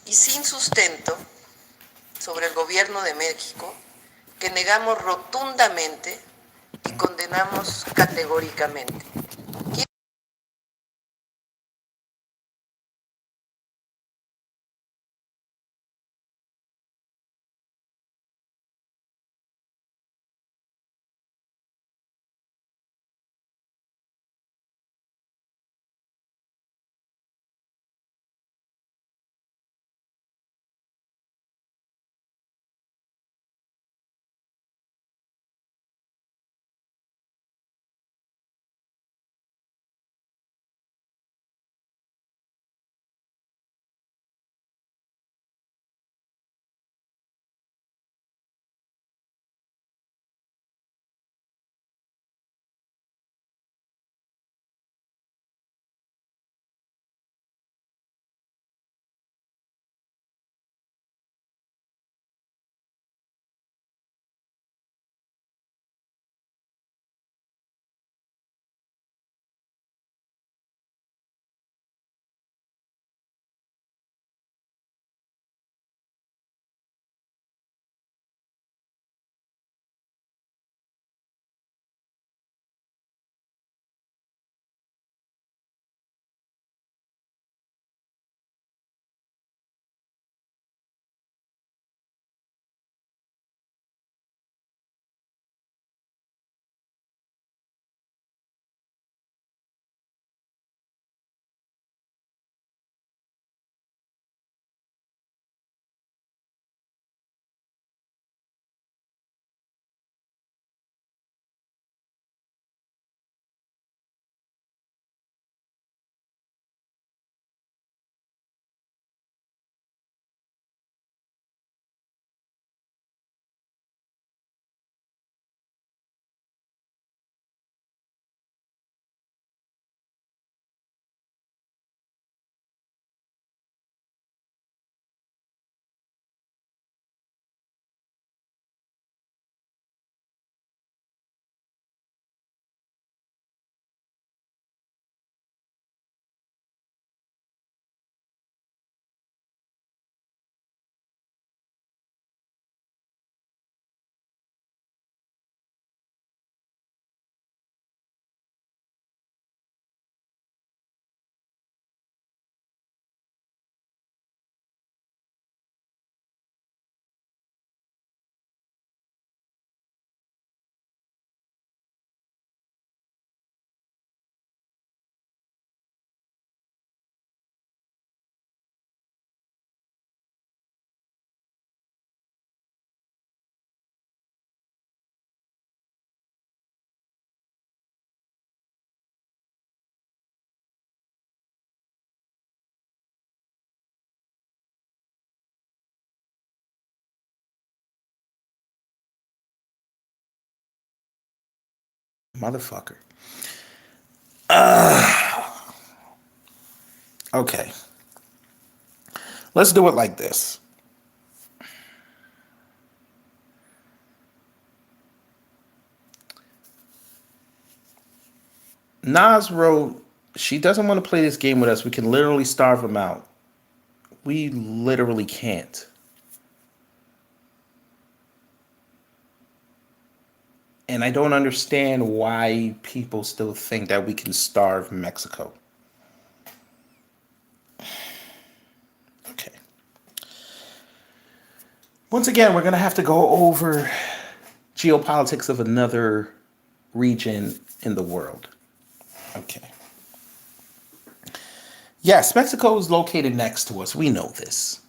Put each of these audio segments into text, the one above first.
y sin sustento sobre el gobierno de México que negamos rotundamente y condenamos categóricamente. Motherfucker. Okay. Let's do it like this. Nas wrote, she doesn't want to play this game with us. We can literally starve him out. We literally can't. And I don't understand why people still think that we can starve Mexico. Okay. Once again, we're going to have to go over geopolitics of another region in the world. Okay. Yes, Mexico is located next to us. We know this.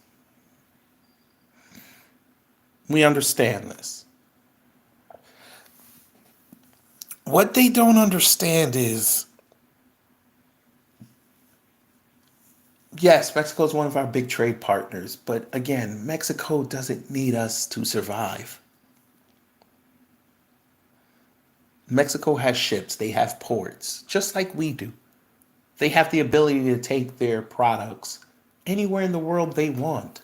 We understand this. What they don't understand is, yes, Mexico is one of our big trade partners, but again, Mexico doesn't need us to survive. Mexico has ships, they have ports, just like we do. They have the ability to take their products anywhere in the world they want.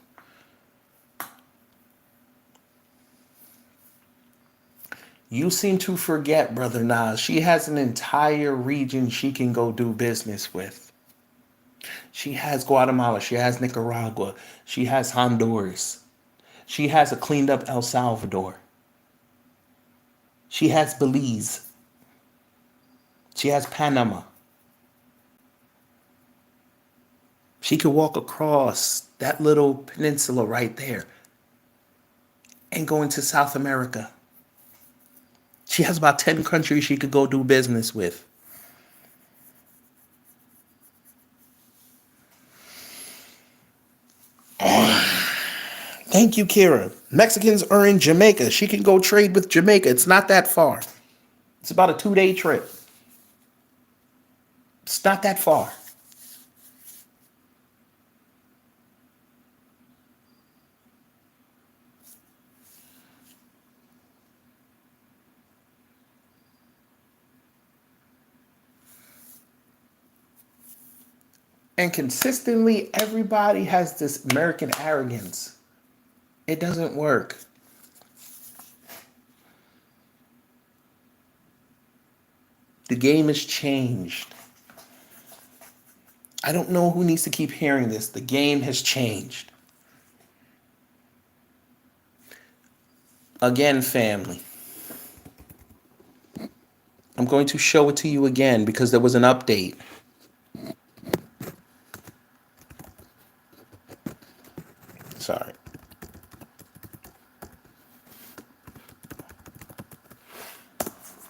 You seem to forget, Brother Nas, she has an entire region she can go do business with. She has Guatemala. She has Nicaragua. She has Honduras. She has a cleaned up El Salvador. She has Belize. She has Panama. She could walk across that little peninsula right there and go into South America. She has about 10 countries she could go do business with. Thank you, Kira. Mexicans are in Jamaica. She can go trade with Jamaica. It's not that far. It's about a 2-day trip. It's not that far. And consistently, everybody has this American arrogance. It doesn't work. The game has changed. I don't know who needs to keep hearing this. The game has changed. Again, family. I'm going to show it to you again because there was an update. Sorry.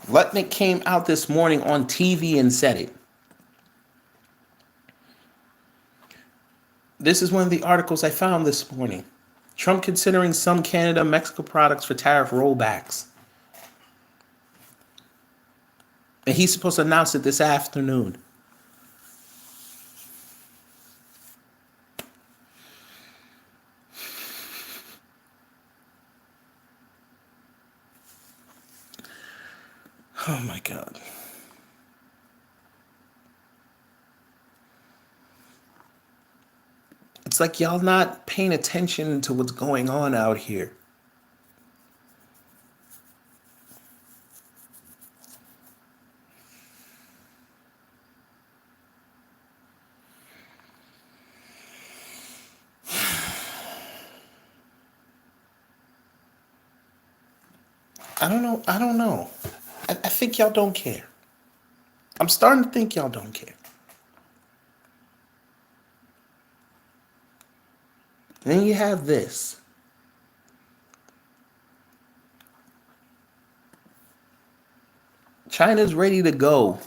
Lutnick came out this morning on TV and said it. This is one of the articles I found this morning. Trump considering some Canada, Mexico products for tariff rollbacks. And he's supposed to announce it this afternoon. Oh my God. It's like y'all not paying attention to what's going on out here. I don't know. I think y'all don't care. I'm starting to think y'all don't care. And then you have this. China's ready to go.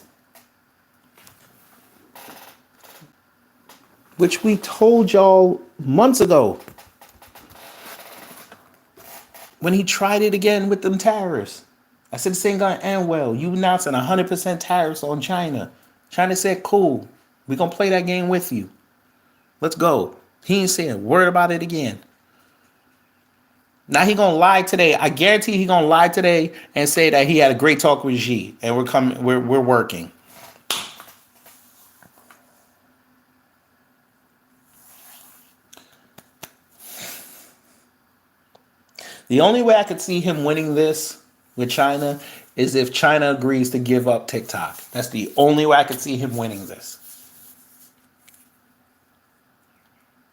Which we told y'all months ago. When he tried it again with them tariffs. I said this ain't gonna end well. You announcing 100% tariffs on China. China said, cool. We're gonna play that game with you. Let's go. He ain't saying a word about it again. Now he gonna lie today. I guarantee he gonna lie today and say that he had a great talk with Xi and we're working. The only way I could see him winning this with China is if China agrees to give up TikTok. That's the only way I could see him winning this.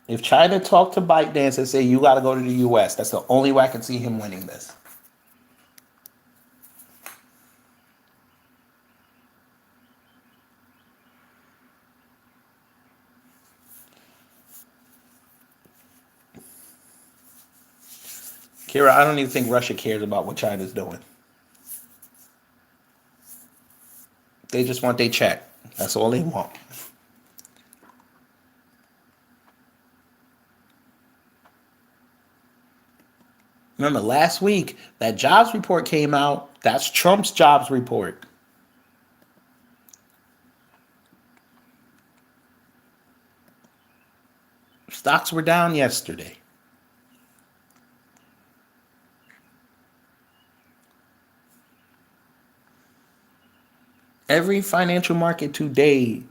If China talked to ByteDance and say you got to go to the U.S., that's the only way I can see him winning this. Kira, I don't even think Russia cares about what China's doing. They just want their check. That's all they want. Remember, last week, that jobs report came out. That's Trump's jobs report. Stocks were down yesterday. Every financial market today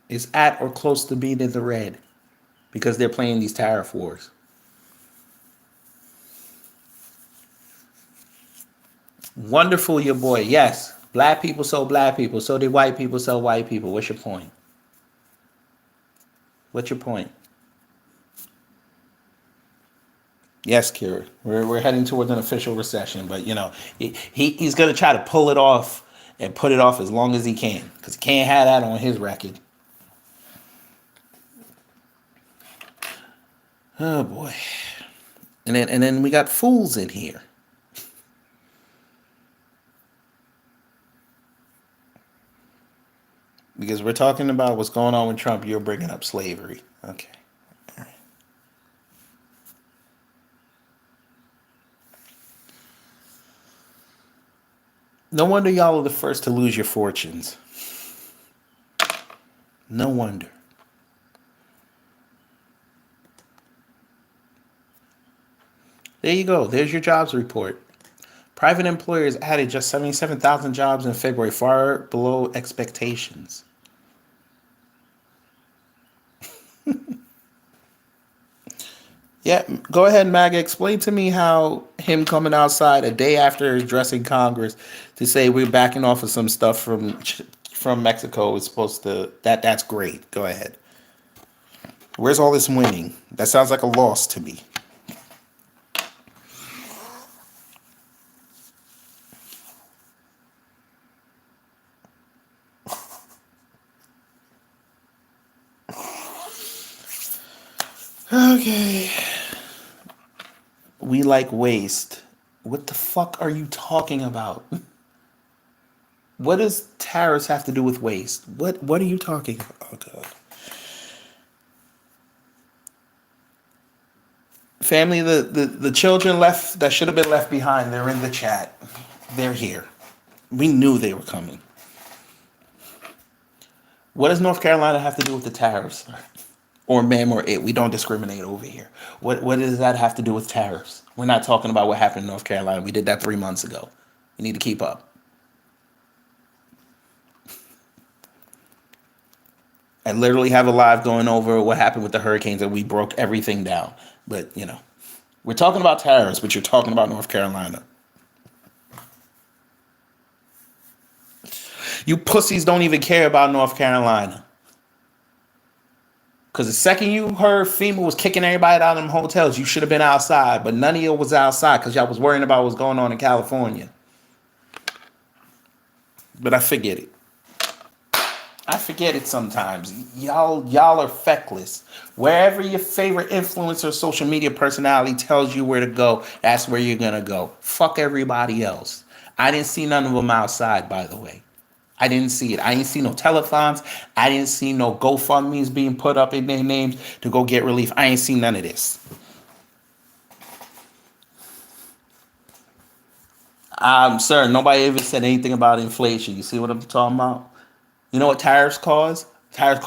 is at or close to being in the red because they're playing these tariff wars. Wonderful, your boy. Yes, black people sell black people. So did white people sell white people. What's your point? What's your point? Yes, Kira. We're heading towards an official recession, but he's gonna try to pull it off and put it off as long as he can, because he can't have that on his record. Oh boy. And then we got fools in here. Because we're talking about what's going on with Trump, you're bringing up slavery. Okay. All right. No wonder y'all are the first to lose your fortunes. No wonder. There you go. There's your jobs report. Private employers added just 77,000 jobs in February, far below expectations. Yeah, go ahead, MAGA. Explain to me how him coming outside a day after addressing Congress to say we're backing off of some stuff from Mexico is supposed to that's great. Go ahead. Where's all this winning? That sounds like a loss to me. Okay. We like waste. What the fuck are you talking about? What does tariffs have to do with waste? What are you talking about? Oh god. Family, the children left that should have been left behind, they're in the chat. They're here. We knew they were coming. What does North Carolina have to do with the tariffs? Or ma'am or it? We don't discriminate over here. What does that have to do with tariffs? We're not talking about what happened in North Carolina. We did that 3 months ago. You need to keep up. I literally have a live going over what happened with the hurricanes and we broke everything down. But, we're talking about tariffs, but you're talking about North Carolina. You pussies don't even care about North Carolina. Because the second you heard FEMA was kicking everybody out of them hotels, you should have been outside. But none of you was outside because y'all was worrying about what's going on in California. But I forget it. I forget it sometimes. Y'all are feckless. Wherever your favorite influencer social media personality tells you where to go, that's where you're going to go. Fuck everybody else. I didn't see none of them outside, by the way. I didn't see it. I didn't see no telethons. I didn't see no GoFundMe's being put up in their names to go get relief. I ain't seen none of this. Sir, nobody ever said anything about inflation. You see what I'm talking about? You know what tariffs cause? Tariffs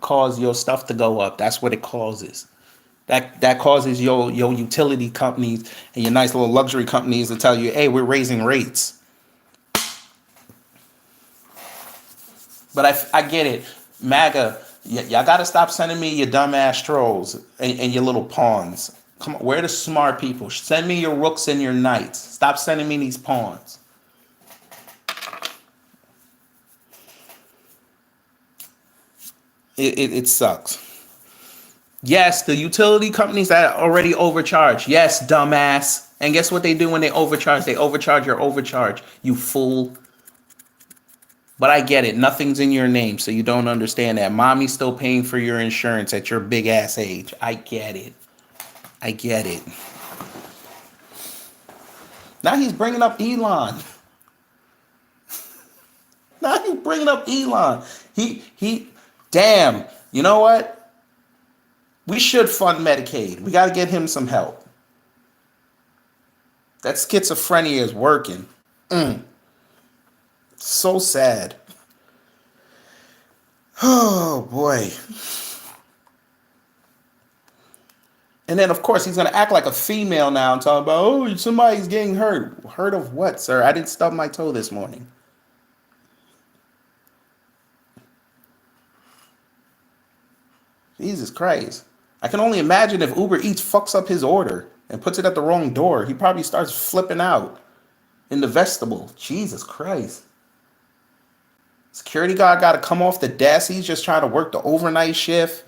cause your stuff to go up. That's what it causes. That causes your utility companies and your nice little luxury companies to tell you, hey, we're raising rates. But I get it. MAGA, y'all got to stop sending me your dumbass trolls and your little pawns. Come on, where are the smart people? Send me your rooks and your knights. Stop sending me these pawns. It sucks. Yes, the utility companies that already overcharge. Yes, dumbass. And guess what they do when they overcharge? They overcharge your overcharge, you fool. But I get it. Nothing's in your name, so you don't understand that. Mommy's still paying for your insurance at your big ass age. I get it. I get it. Now he's bringing up Elon. Now he's bringing up Elon. Damn. You know what? We should fund Medicaid. We got to get him some help. That schizophrenia is working. So sad. Oh, boy. And then, of course, he's going to act like a female now and talk about, oh, somebody's getting hurt. Hurt of what, sir? I didn't stub my toe this morning. Jesus Christ. I can only imagine if Uber Eats fucks up his order and puts it at the wrong door. He probably starts flipping out in the vestibule. Jesus Christ. Security guard got to come off the desk. He's just trying to work the overnight shift.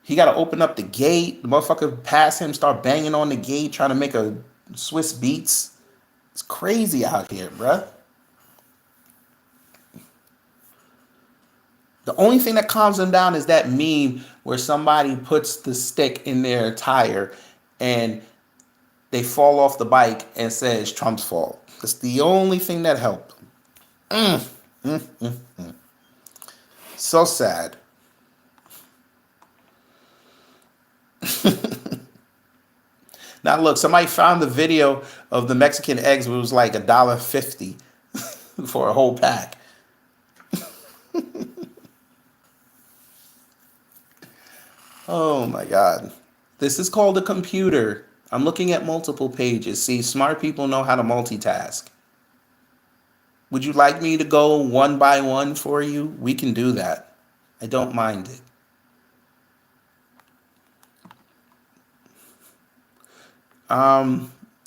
He got to open up the gate. The motherfucker pass him, start banging on the gate, trying to make a Swiss beats. It's crazy out here, bruh. The only thing that calms them down is that meme where somebody puts the stick in their tire and they fall off the bike and says Trump's fault. That's the only thing that helped them. So sad. Now look, somebody found the video of the Mexican eggs. It was like $1.50 for a whole pack. Oh my God. This is called a computer. I'm looking at multiple pages. See, smart people know how to multitask. Would you like me to go one by one for you? We can do that. I don't mind it.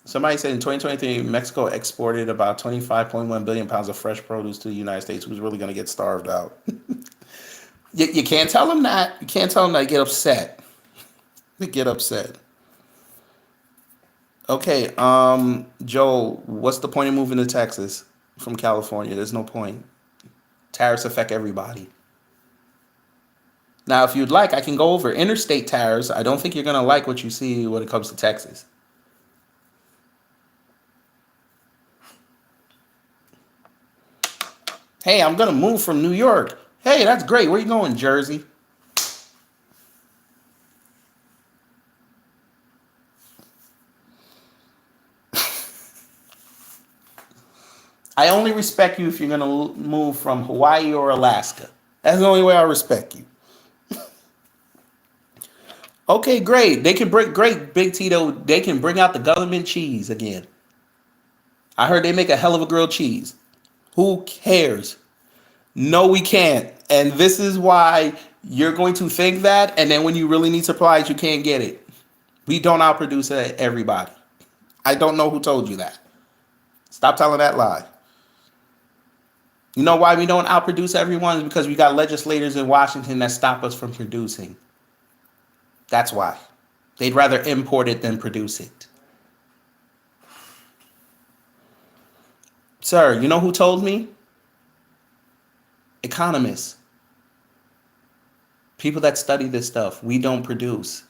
Somebody said in 2023, Mexico exported about 25.1 billion pounds of fresh produce to the United States. Who's really going to get starved out? You can't tell them that. You can't tell them that. They get upset. They get upset. Okay, Joel, what's the point of moving to Texas from California? There's no point. Tariffs affect everybody. Now, if you'd like, I can go over interstate tariffs. I don't think you're going to like what you see when it comes to Texas. Hey, I'm going to move from New York. Hey, that's great. Where you going, Jersey? I only respect you if you're going to move from Hawaii or Alaska. That's the only way I respect you. Okay, great. They can bring, great, Big Tito. They can bring out the government cheese again. I heard they make a hell of a grilled cheese. Who cares? No, we can't. And this is why you're going to think that. And then when you really need supplies, you can't get it. We don't outproduce everybody. I don't know who told you that. Stop telling that lie. You know why we don't outproduce everyone? Is because we got legislators in Washington that stop us from producing. That's why. They'd rather import it than produce it. Sir, you know who told me? Economists. People that study this stuff. We don't produce.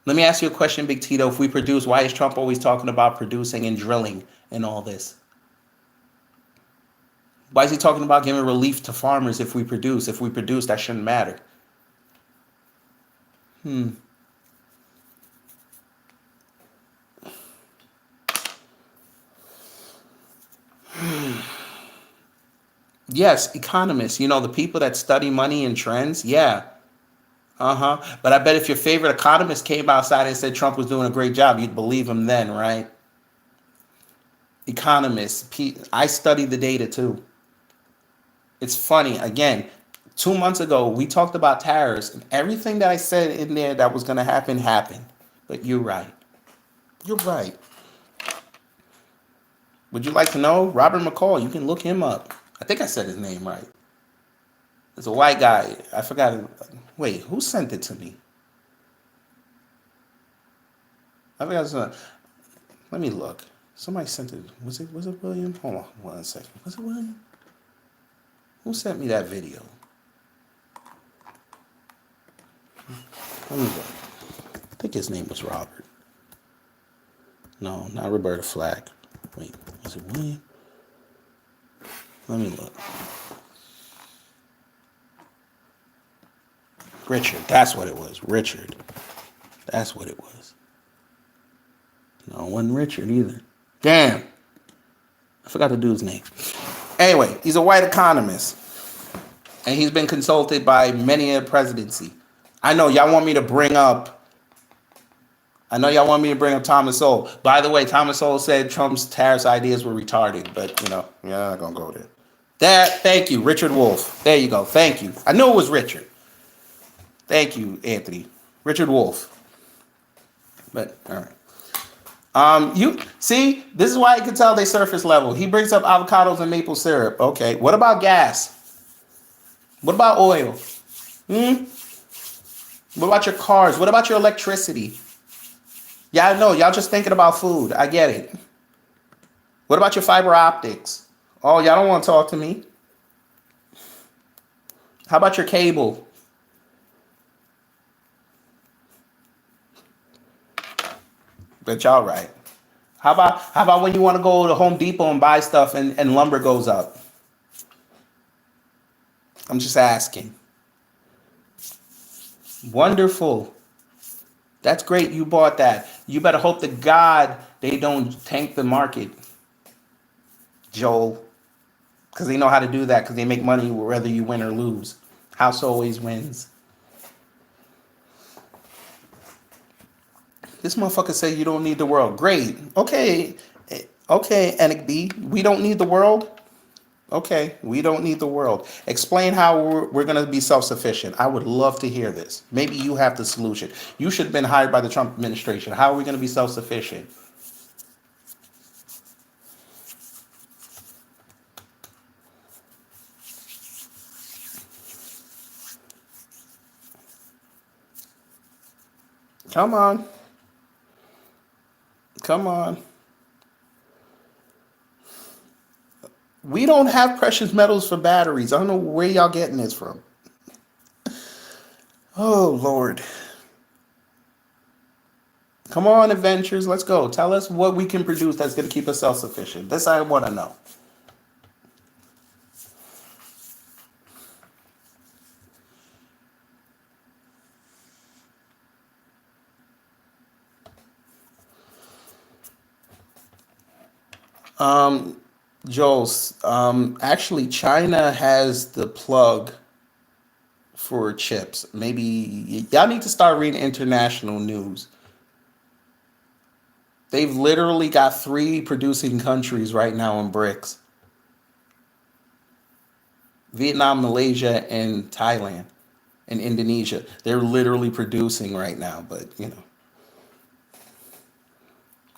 Let me ask you a question, Big Tito. If we produce, why is Trump always talking about producing and drilling and all this? Why is he talking about giving relief to farmers if we produce? If we produce, that shouldn't matter. Yes, economists, you know, the people that study money and trends, yeah. But I bet if your favorite economist came outside and said Trump was doing a great job, you'd believe him then, right? Economists, I study the data too. It's funny, again, 2 months ago, we talked about tariffs, and everything that I said in there that was going to happen, happened. But you're right. You're right. Would you like to know? Robert McCall, you can look him up. I think I said his name right. It's a white guy. I forgot. Wait, who sent it to me? I forgot. Let me look. Somebody sent it. Was it William? Hold on 1 second. Was it William? Who sent me that video? Let me look. I think his name was Robert. No, not Roberta Flack. Wait, was it William? Let me look. Richard, that's what it was. Richard. That's what it was. No, it wasn't Richard either. Damn. I forgot the dude's name. Anyway, he's a white economist. And he's been consulted by many in the presidency. I know y'all want me to bring up Thomas Sowell. By the way, Thomas Sowell said Trump's tariffs ideas were retarded, but you know, you're not gonna go there. Thank you, Richard Wolff. There you go. Thank you. I knew it was Richard. Thank you, Anthony. Richard Wolff. But all right. You see, this is why you can tell they surface level. He brings up avocados and maple syrup. Okay. What about gas? What about oil? What about your cars? What about your electricity? Yeah, I know. Y'all just thinking about food. I get it. What about your fiber optics? Oh, y'all don't want to talk to me. How about your cable? But y'all right. How about when you want to go to Home Depot and buy stuff and lumber goes up? I'm just asking. Wonderful. That's great. You bought that. You better hope to God they don't tank the market, Joel, because they know how to do that because they make money whether you win or lose. House always wins. This motherfucker say you don't need the world. Great. Okay. Okay, NB. We don't need the world. Okay, we don't need the world. Explain how we're going to be self-sufficient. I would love to hear this. Maybe you have the solution. You should have been hired by the Trump administration. How are we going to be self-sufficient? Come on. Come on. We don't have precious metals for batteries. I don't know where y'all getting this from. Oh, Lord. Come on, adventures. Let's go. Tell us what we can produce that's going to keep us self-sufficient. This I want to know. Um, Joel's, actually, China has the plug for chips. Maybe y'all need to start reading international news. They've literally got three producing countries right now in BRICS: Vietnam, Malaysia, and Thailand, and Indonesia. They're literally producing right now, but you know.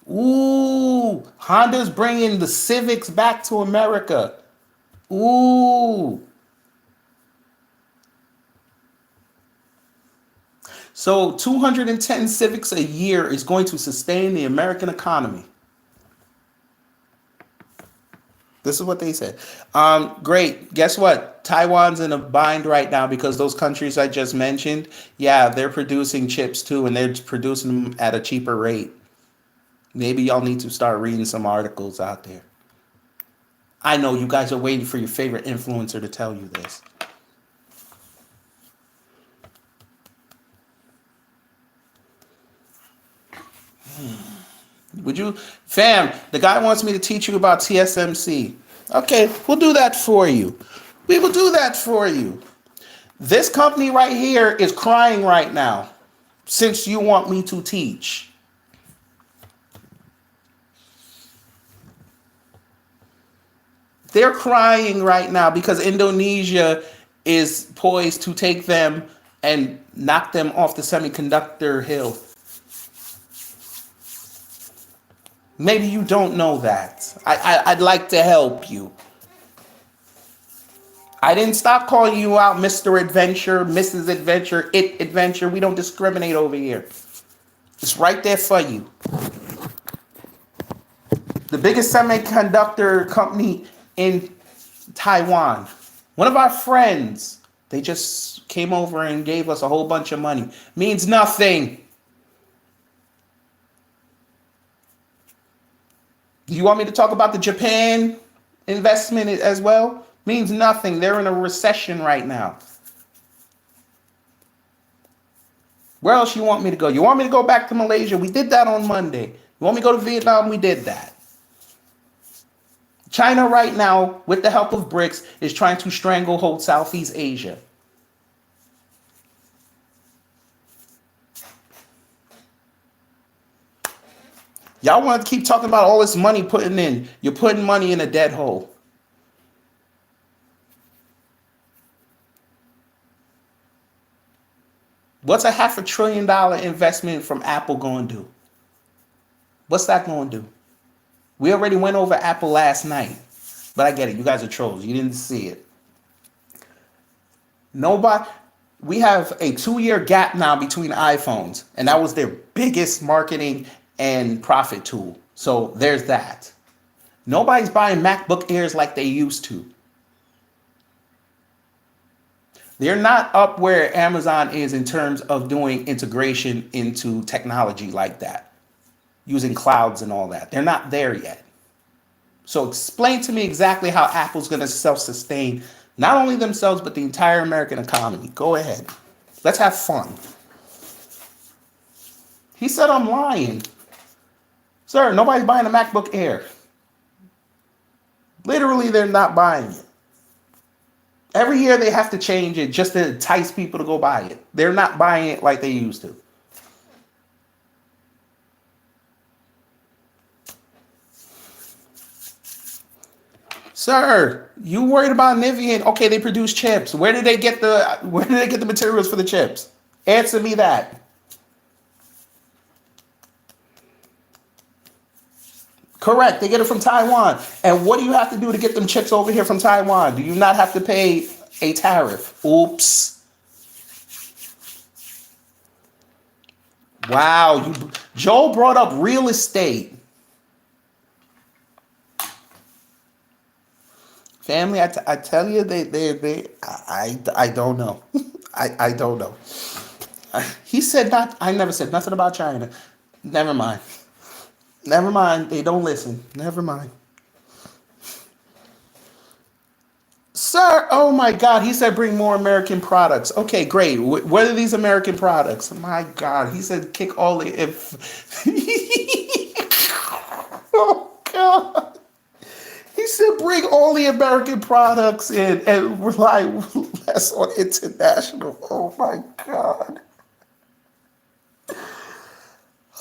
Ooh, Honda's bringing the Civics back to America. Ooh. So 210 Civics a year is going to sustain the American economy. This is what they said. Great. Guess what? Taiwan's in a bind right now because those countries I just mentioned, yeah, they're producing chips too, and they're producing them at a cheaper rate. Maybe y'all need to start reading some articles out there. I know you guys are waiting for your favorite influencer to tell you this. Would you, fam? The guy wants me to teach you about TSMC. Okay, we'll do that for you. We will do that for you. This company right here is crying right now since you want me to teach. They're crying right now because Indonesia is poised to take them and knock them off the semiconductor hill. Maybe you don't know that. I'd like to help you. I didn't stop calling you out, Mr. Adventure, Mrs. Adventure, It Adventure. We don't discriminate over here. It's right there for you. The biggest semiconductor company in Taiwan. One of our friends, they just came over and gave us a whole bunch of money. Means nothing. Do you want me to talk about the Japan investment as well? Means nothing. They're in a recession right now. Where else you want me to go? You want me to go back to Malaysia? We did that on Monday. You want me to go to Vietnam? We did that. China right now, with the help of BRICS, is trying to stranglehold Southeast Asia. Y'all want to keep talking about all this money putting in. You're putting money in a dead hole. What's a $500 billion investment from Apple going to do? What's that going to do? We already went over Apple last night. But I get it. You guys are trolls. You didn't see it. Nobody. We have a 2 year gap now between iPhones, and that was their biggest marketing and profit tool. So there's that. Nobody's buying MacBook Airs like they used to. They're not up where Amazon is in terms of doing integration into technology like that, using clouds and all that. They're not there yet. So explain to me exactly how Apple's going to self-sustain not only themselves, but the entire American economy. Go ahead. Let's have fun. He said I'm lying. Sir, nobody's buying a MacBook Air. Literally, they're not buying it. Every year they have to change it just to entice people to go buy it. They're not buying it like they used to. Sir, you worried about Nvidia? Okay, they produce chips. Where did they get the materials for the chips? Answer me that. Correct. They get it from Taiwan. And what do you have to do to get them chips over here from Taiwan? Do you not have to pay a tariff? Oops. Wow. Joel brought up real estate. Family, I tell you, I don't know. I don't know. He said not. I never said nothing about China. Never mind. Never mind. They don't listen. Never mind. Sir, oh my God. He said bring more American products. Okay, great. What are these American products? My God. He said kick all the... Oh, God. He said bring all the American products in and rely less on international. Oh, my God.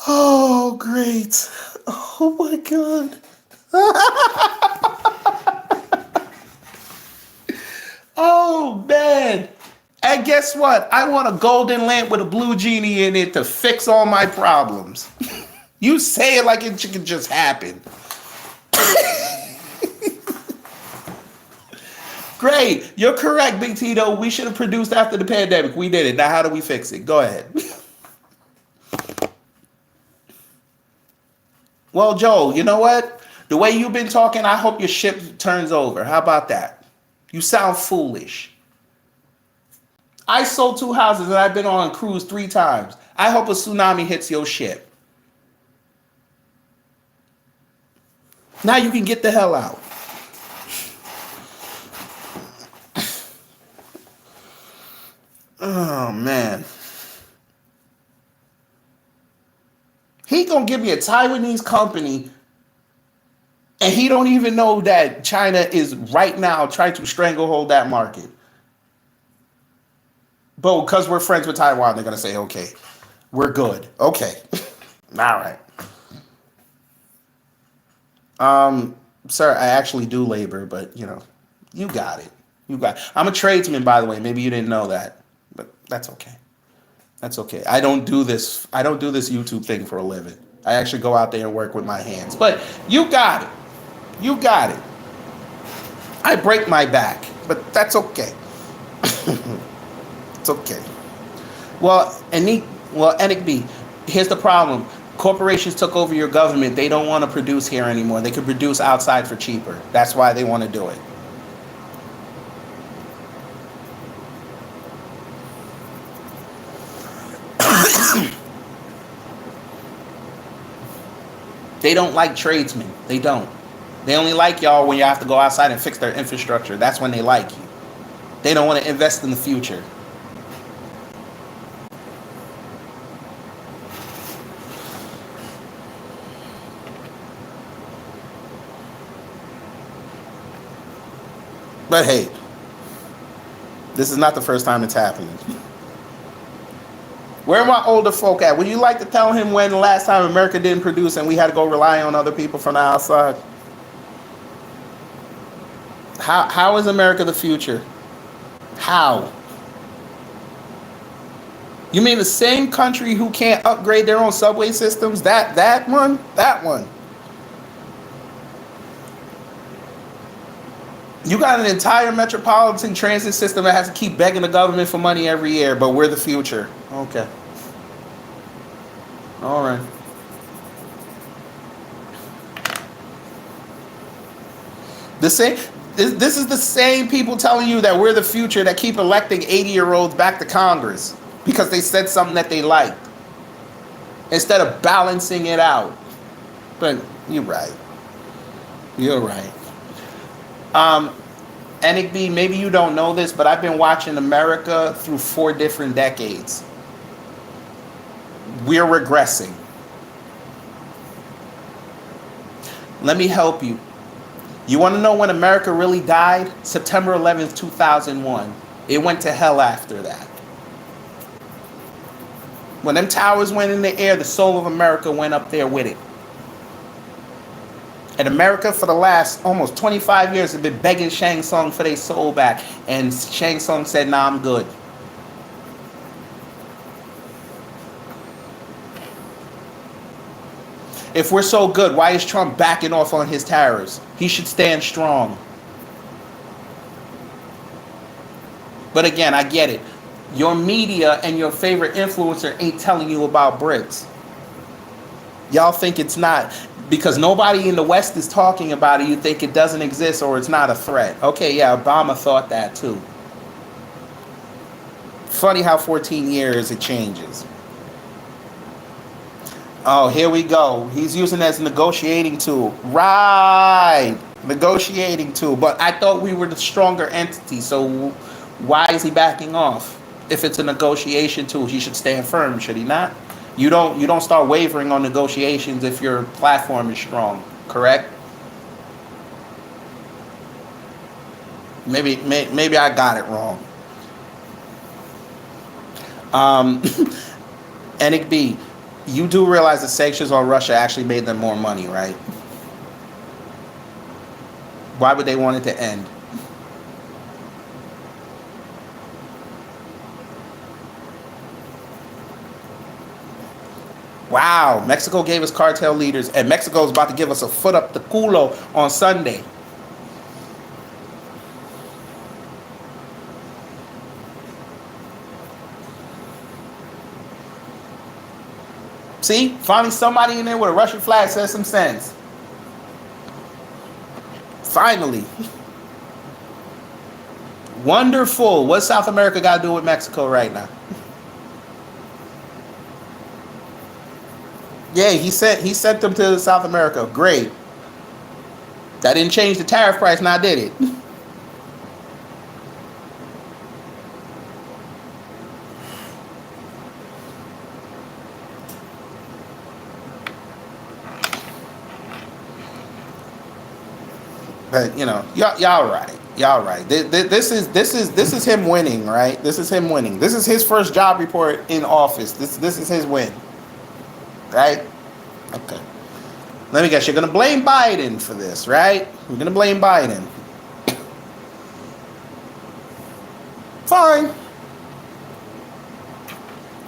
Oh, great. Oh, my God. Oh, man. And guess what? I want a golden lamp with a blue genie in it to fix all my problems. You say it like it can just happen. Great. You're correct, Big Tito. We should have produced after the pandemic. We did it. Now, how do we fix it? Go ahead. Well, Joel, you know what? The way you've been talking, I hope your ship turns over. How about that? You sound foolish. I sold 2 houses and I've been on a cruise 3 times. I hope a tsunami hits your ship. Now you can get the hell out. Oh, man. He gonna give me a Taiwanese company and he don't even know that China is right now trying to stranglehold that market. But because we're friends with Taiwan, they're gonna say, okay, we're good. Okay. All right. Sir, I actually do labor, but you got it. You got it. I'm a tradesman, by the way. Maybe you didn't know that. But that's okay. That's okay. I don't do this YouTube thing for a living. I actually go out there and work with my hands. But you got it. You got it. I break my back, but that's okay. It's okay. Well, Enik B, here's the problem. Corporations took over your government. They don't want to produce here anymore. They can produce outside for cheaper. That's why they want to do it. They don't like tradesmen. They don't. They only like y'all when you have to go outside and fix their infrastructure. That's when they like you. They don't want to invest in the future. But hey, this is not the first time it's happening. Where are my older folk at? Would you like to tell him when the last time America didn't produce and we had to go rely on other people from the outside? How is America the future? How? You mean the same country who can't upgrade their own subway systems? That one? That one. You got an entire metropolitan transit system that has to keep begging the government for money every year, but we're the future. Okay. All right. The same. This is the same people telling you that we're the future that keep electing 80-year-olds back to Congress because they said something that they liked instead of balancing it out. But you're right. You're right. Nick B, maybe you don't know this, but I've been watching America through 4 different decades. We're regressing. Let me help you. You want to know when America really died? September 11th, 2001. It went to hell after that. When them towers went in the air, the soul of America went up there with it. And America, for the last almost 25 years, have been begging Shang Tsung for their soul back. And Shang Tsung said, nah, I'm good. If we're so good, why is Trump backing off on his tariffs? He should stand strong. But again, I get it. Your media and your favorite influencer ain't telling you about BRICS. Y'all think it's not. Because nobody in the West is talking about it, you think it doesn't exist or it's not a threat. Okay, yeah, Obama thought that too. Funny how 14 years it changes. Oh, here we go. He's using it as a negotiating tool. Right. Negotiating tool. But I thought we were the stronger entity, so why is he backing off? If it's a negotiation tool, he should stand firm, should he not? You don't start wavering on negotiations if your platform is strong, correct? Maybe I got it wrong. Nick B, you do realize that sanctions on Russia actually made them more money, right? Why would they want it to end? Wow, Mexico gave us cartel leaders, and Mexico's about to give us a foot up the culo on Sunday. See, finally somebody in there with a Russian flag says some sense. Finally. Wonderful. What South America got to do with Mexico right now? Yeah, he sent them to South America. Great. That didn't change the tariff price, now did it? But y'all right. Y'all right. This is him winning, right? This is him winning. This is his first job report in office. This is his win. Right? Okay. Let me guess, you're gonna blame Biden for this, right? You're gonna blame Biden. Fine.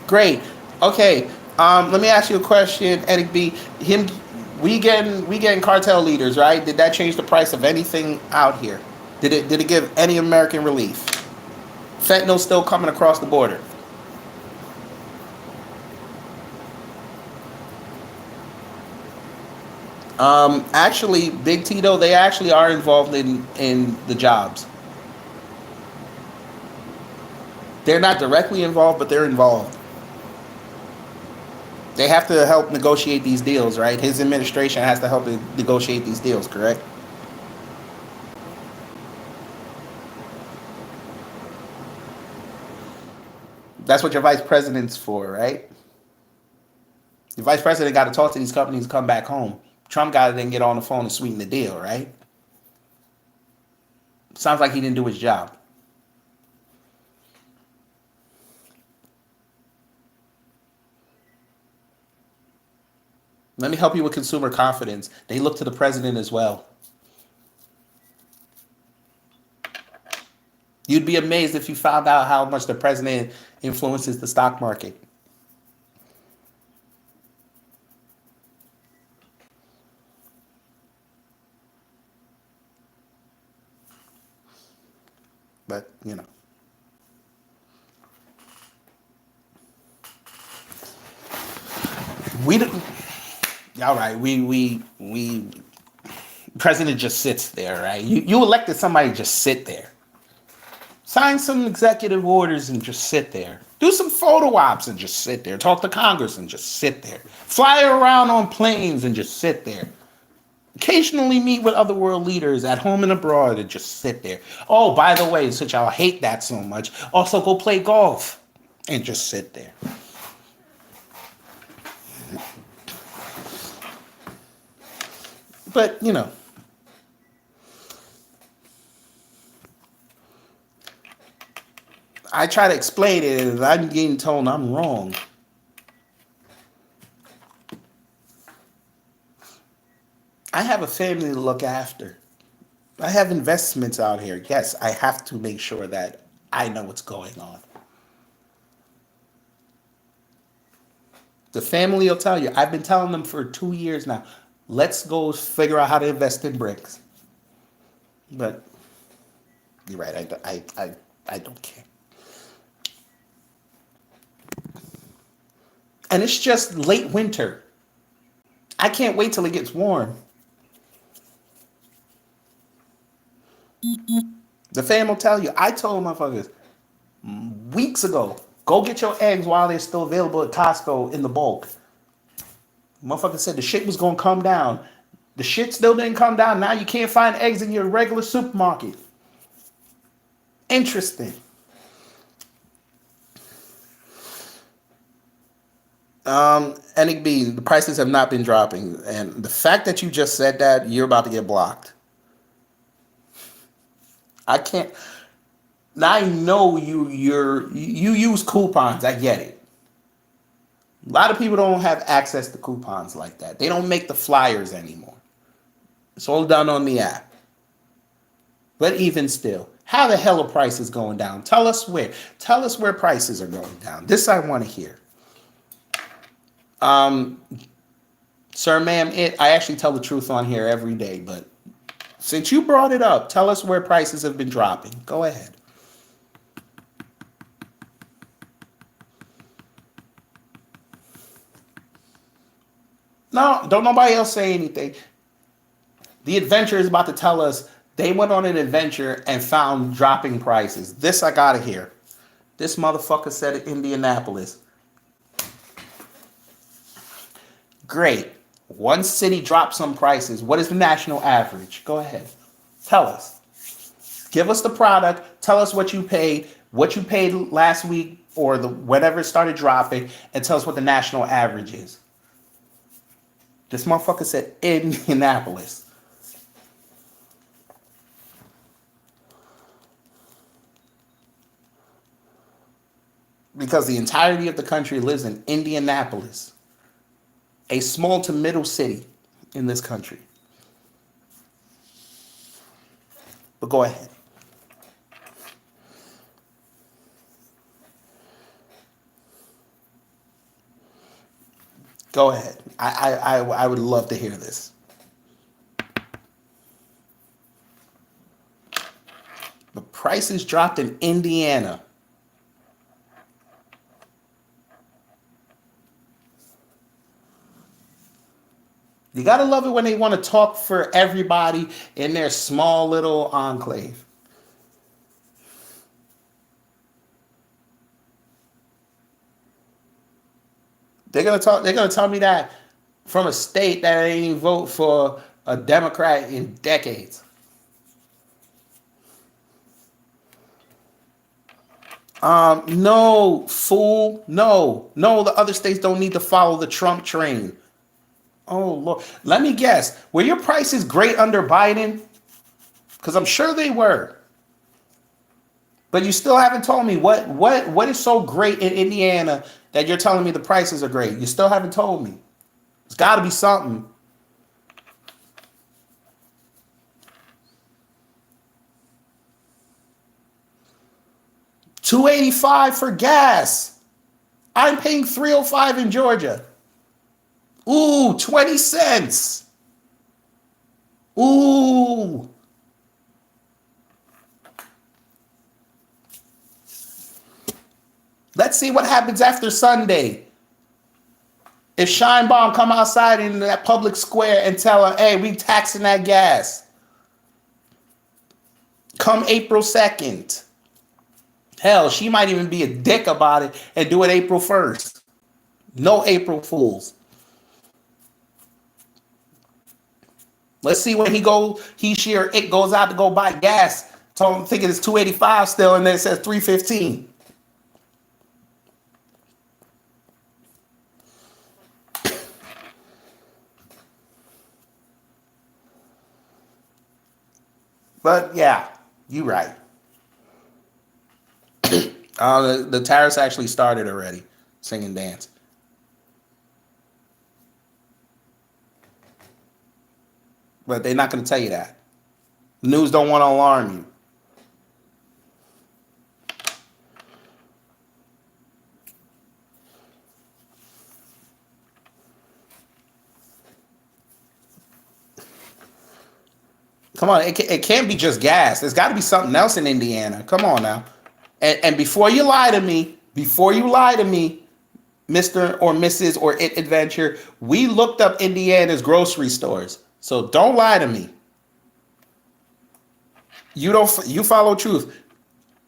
Great. Okay. Let me ask you a question, Nick B. We getting cartel leaders, right? Did that change the price of anything out here? Did it give any American relief? Fentanyl still coming across the border. Actually, Big Tito, they actually are involved in the jobs. They're not directly involved, but they're involved. They have to help negotiate these deals, right? His administration has to help negotiate these deals, correct? That's what your vice president's for, right? The vice president got to talk to these companies and come back home. Trump got to then get on the phone and sweeten the deal, right? Sounds like he didn't do his job. Let me help you with consumer confidence. They look to the president as well. You'd be amazed if you found out how much the president influences the stock market. But we don't. All right, we president just sits there, right? You elected somebody to just sit there. Sign some executive orders and just sit there. Do some photo ops and just sit there. Talk to Congress and just sit there. Fly around on planes and just sit there. Occasionally meet with other world leaders at home and abroad and just sit there. Oh, by the way, since y'all hate that so much, also go play golf and just sit there. But, I try to explain it and I'm getting told I'm wrong. I have a family to look after. I have investments out here. Yes, I have to make sure that I know what's going on. The family will tell you. I've been telling them for 2 years now. Let's go figure out how to invest in bricks. But you're right. I don't care. And it's just late winter. I can't wait till it gets warm. The fam will tell you. I told motherfuckers weeks ago, go get your eggs while they're still available at Costco in the bulk. Motherfucker said the shit was gonna come down. The shit still didn't come down. Now you can't find eggs in your regular supermarket. Interesting. Enig B, the prices have not been dropping. And the fact that you just said that, you're about to get blocked. I can't. Now I know you use coupons. I get it. A lot of people don't have access to coupons like that. They don't make the flyers anymore. It's all done on the app. But even still, how the hell are prices going down? Tell us where. Tell us where prices are going down. This I want to hear. Sir, ma'am, I actually tell the truth on here every day, but since you brought it up, tell us where prices have been dropping. Go ahead. No, don't nobody else say anything. The adventure is about to tell us they went on an adventure and found dropping prices. This I gotta hear. This motherfucker said in Indianapolis. Great. One city dropped some prices. What is the national average? Go ahead. Tell us. Give us the product. Tell us what you paid last week or whenever it started dropping, and tell us what the national average is. This motherfucker said Indianapolis. Because the entirety of the country lives in Indianapolis, a small to middle city in this country. But go ahead. Go ahead. I would love to hear this. The prices dropped in Indiana. You gotta love it when they want to talk for everybody in their small little enclave. They're gonna tell me that from a state that ain't vote for a Democrat in decades. No, fool. No, the other states don't need to follow the Trump train. Oh Lord, let me guess. Were your prices great under Biden? Because I'm sure they were. But you still haven't told me what is so great in Indiana that you're telling me the prices are great. You still haven't told me. It's got to be something. $2.85 for gas. I'm paying $3.05 in Georgia. Ooh, 20 cents. Ooh. Let's see what happens after Sunday. If Scheinbaum come outside in that public square and tell her, hey, we taxing that gas. Come April 2nd. Hell, she might even be a dick about it and do it April 1st. No April Fools. Let's see when she or it goes out to go buy gas. Told him thinking it's 285 still, and then it says 315. But yeah, you right. The tariffs actually started already. Sing and dance. But they're not going to tell you that. The news don't want to alarm you. Come on, it can't be just gas. There's got to be something else in Indiana. Come on now. And before you lie to me, Mr. or Mrs. or It Adventure, we looked up Indiana's grocery stores. So don't lie to me. You follow truth.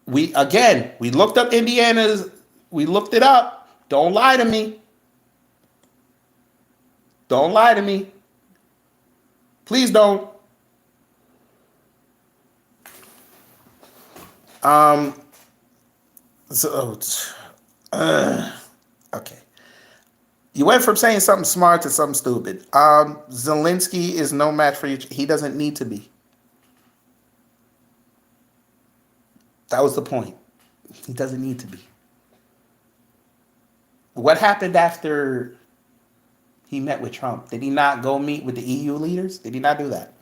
We looked up Indiana's, we looked it up. Don't lie to me. Don't lie to me. Please don't. Okay. You went from saying something smart to something stupid. Zelensky is no match for you. He doesn't need to be. That was the point. He doesn't need to be. What happened after he met with Trump? Did he not go meet with the EU leaders? Did he not do that?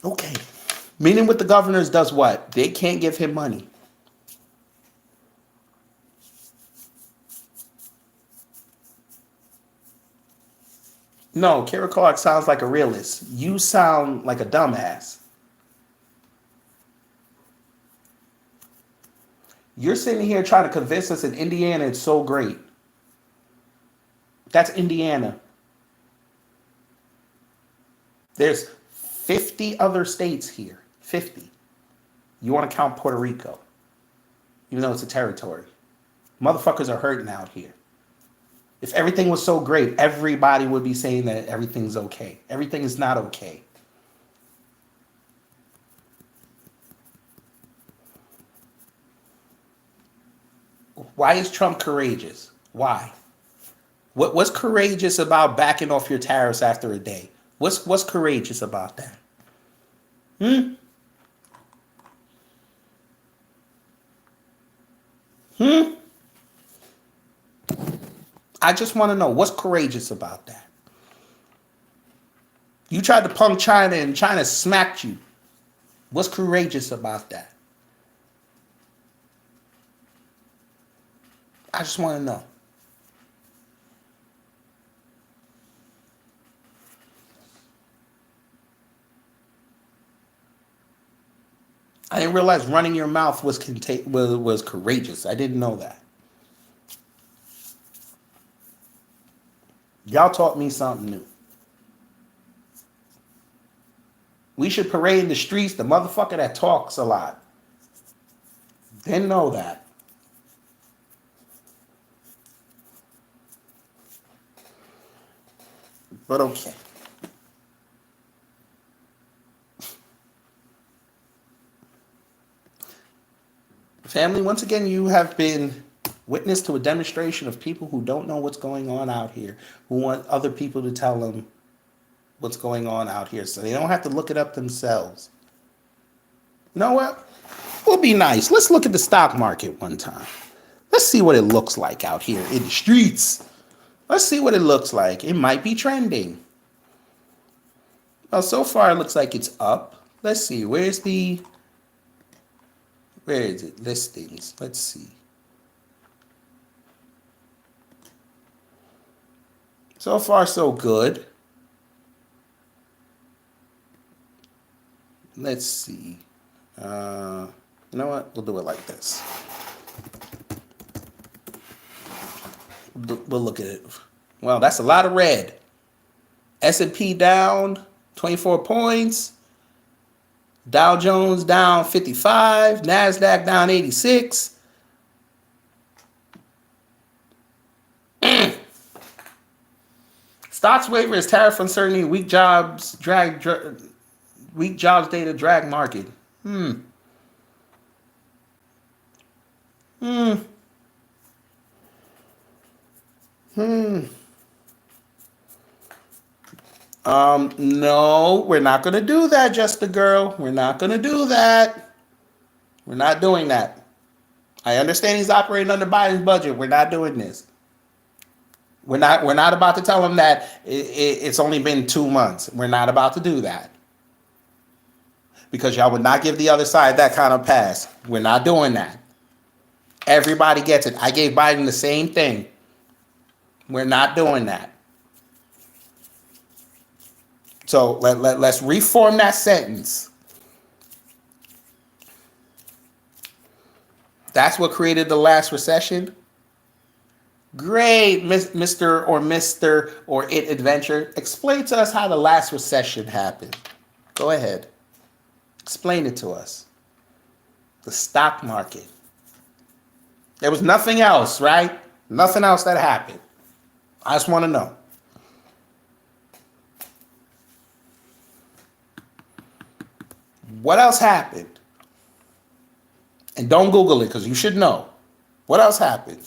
Okay. Meeting with the governors does what? They can't give him money. No, Kara Clark sounds like a realist. You sound like a dumbass. You're sitting here trying to convince us that Indiana is so great. That's Indiana. There's 50 other states here. 50. You want to count Puerto Rico, even though it's a territory. Motherfuckers are hurting out here. If everything was so great, everybody would be saying that everything's okay. Everything is not okay. Why is Trump courageous? Why? What's courageous about backing off your tariffs after a day? What's courageous about that? I just want to know what's courageous about that. You tried to punk China and China smacked you. What's courageous about that? I just want to know. I didn't realize running your mouth was courageous. I didn't know that. Y'all taught me something new. We should parade in the streets the motherfucker that talks a lot. Didn't know that. But okay. Family, once again, you have been witness to a demonstration of people who don't know what's going on out here, who want other people to tell them what's going on out here so they don't have to look it up themselves. You know what? We'll be nice. Let's look at the stock market one time. Let's see what it looks like out here in the streets. Let's see what it looks like. It might be trending. Well, so far it looks like it's up. Let's see. Where is it? Listings. Let's see. So far, so good. Let's see. You know what? We'll do it like this. We'll look at it. Well, that's a lot of red. S&P down 24 points. Dow Jones down 55. NASDAQ down 86. Stocks waiver as tariff uncertainty, weak jobs data drag market. No, we're not going to do that, Just a Girl. We're not going to do that. We're not doing that. I understand he's operating under Biden's budget. We're not doing this. We're not about to tell him that it's only been 2 months. We're not about to do that. Because y'all would not give the other side that kind of pass. We're not doing that. Everybody gets it. I gave Biden the same thing. We're not doing that. So let's reform that sentence. That's what created the last recession. Great, Mr. or It Adventure. Explain to us how the last recession happened. Go ahead. Explain it to us. The stock market. There was nothing else, right? Nothing else that happened. I just want to know. What else happened? And don't Google it because you should know. What else happened?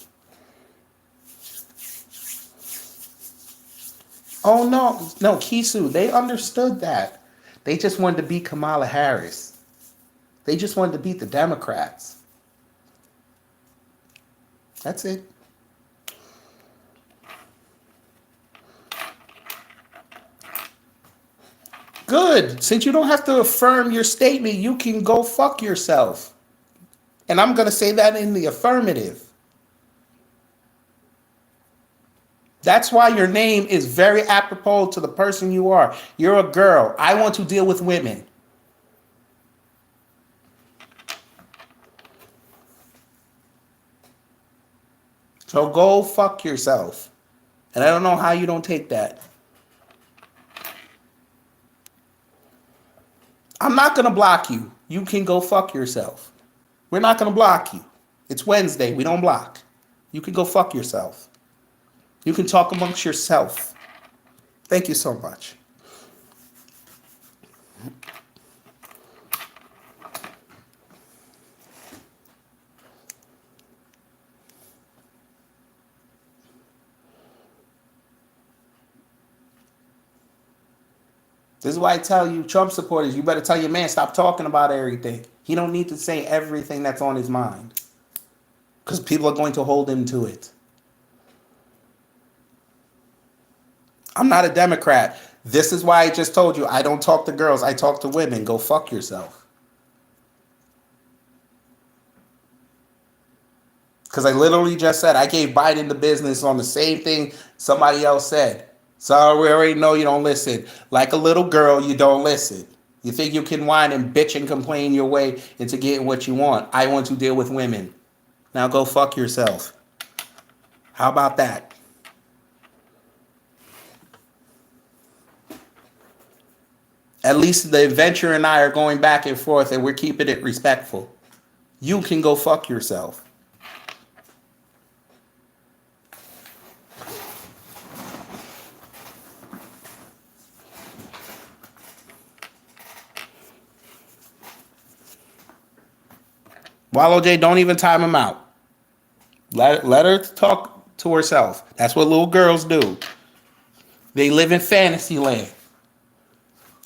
Oh, no, Kisu, they understood that. They just wanted to beat Kamala Harris. They just wanted to beat the Democrats. That's it. Good. Since you don't have to affirm your statement, you can go fuck yourself. And I'm going to say that in the affirmative. That's why your name is very apropos to the person you are. You're a girl. I want to deal with women. So go fuck yourself. And I don't know how you don't take that. I'm not going to block you. You can go fuck yourself. We're not going to block you. It's Wednesday. We don't block. You can go fuck yourself. You can talk amongst yourself. Thank you so much. This is why I tell you, Trump supporters, you better tell your man, stop talking about everything. He don't need to say everything that's on his mind. Because people are going to hold him to it. I'm not a Democrat. This is why I just told you, I don't talk to girls, I talk to women. Go fuck yourself. Because I literally just said, I gave Biden the business on the same thing somebody else said. So we already know you don't listen. Like a little girl, you don't listen. You think you can whine and bitch and complain your way into getting what you want. I want to deal with women. Now go fuck yourself. How about that? At least the adventure and I are going back and forth and we're keeping it respectful. You can go fuck yourself. Wallow J, don't even time him out. Let her talk to herself. That's what little girls do. They live in fantasy land.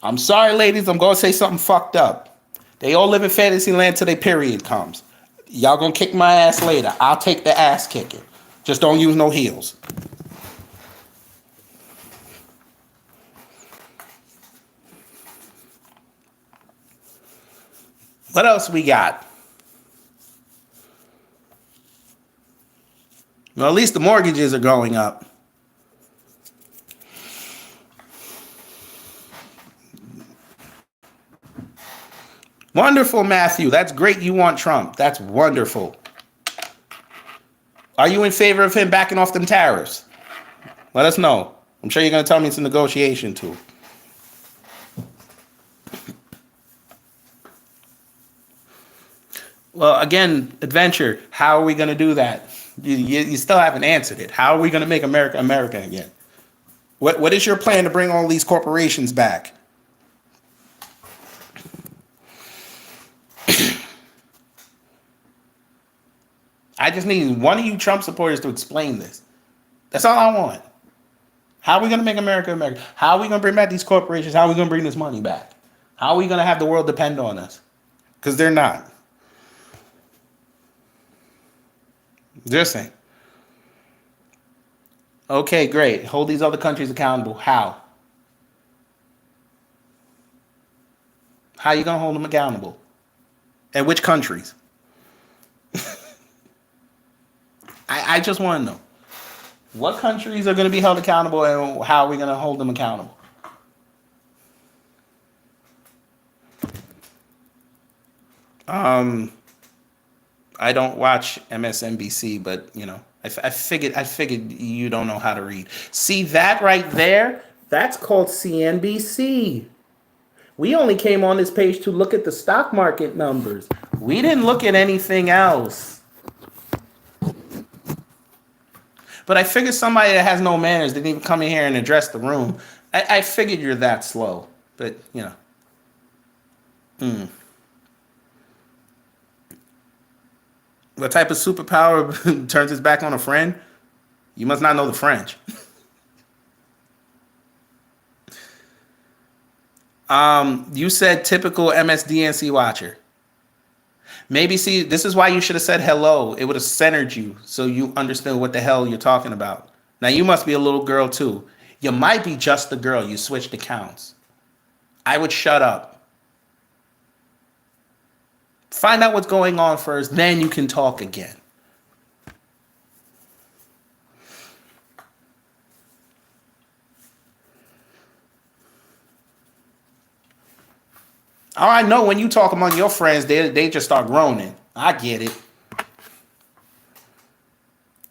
I'm sorry, ladies, I'm going to say something fucked up. They all live in fantasy land till their period comes. Y'all going to kick my ass later. I'll take the ass kicking. Just don't use no heels. What else we got? Well, at least the mortgages are going up. Wonderful, Matthew. That's great. You want Trump. That's wonderful. Are you in favor of him backing off them tariffs? Let us know. I'm sure you're going to tell me it's a negotiation tool. Well, again, Adventure, how are we going to do that? You still haven't answered it. How are we going to make America America again? What is your plan to bring all these corporations back? I just need one of you Trump supporters to explain this. That's all I want. How are we going to make America America? How are we going to bring back these corporations? How are we going to bring this money back? How are we going to have the world depend on us? Because they're not. Just saying. Okay, great. Hold these other countries accountable. How? How are you going to hold them accountable? And which countries? I just want to know. What countries are going to be held accountable and how are we going to hold them accountable? I don't watch MSNBC, but you know, I figured you don't know how to read. See that right there? That's called CNBC. We only came on this page to look at the stock market numbers. We didn't look at anything else. But I figured somebody that has no manners didn't even come in here and address the room. I figured you're that slow. But, you know. What type of superpower turns its back on a friend? You must not know the French. You said typical MSDNC watcher. Maybe, see, this is why you should have said hello. It would have centered you so you understood what the hell you're talking about. Now, you must be a little girl, too. You might be just the girl. You switched accounts. I would shut up. Find out what's going on first, then you can talk again. Oh, I know when you talk among your friends, they just start groaning. I get it.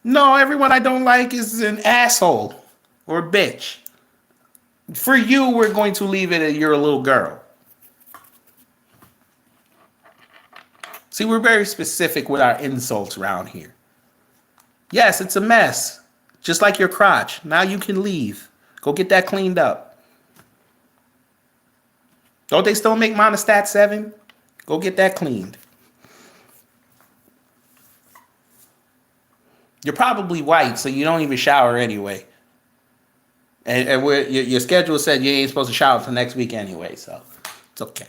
No, everyone I don't like is an asshole or a bitch. For you, we're going to leave it at you're a little girl. See, we're very specific with our insults around here. Yes, it's a mess. Just like your crotch. Now you can leave. Go get that cleaned up. Don't they still make Monostat 7? Go get that cleaned. You're probably white, so you don't even shower anyway. And your schedule said you ain't supposed to shower until next week anyway, so it's okay.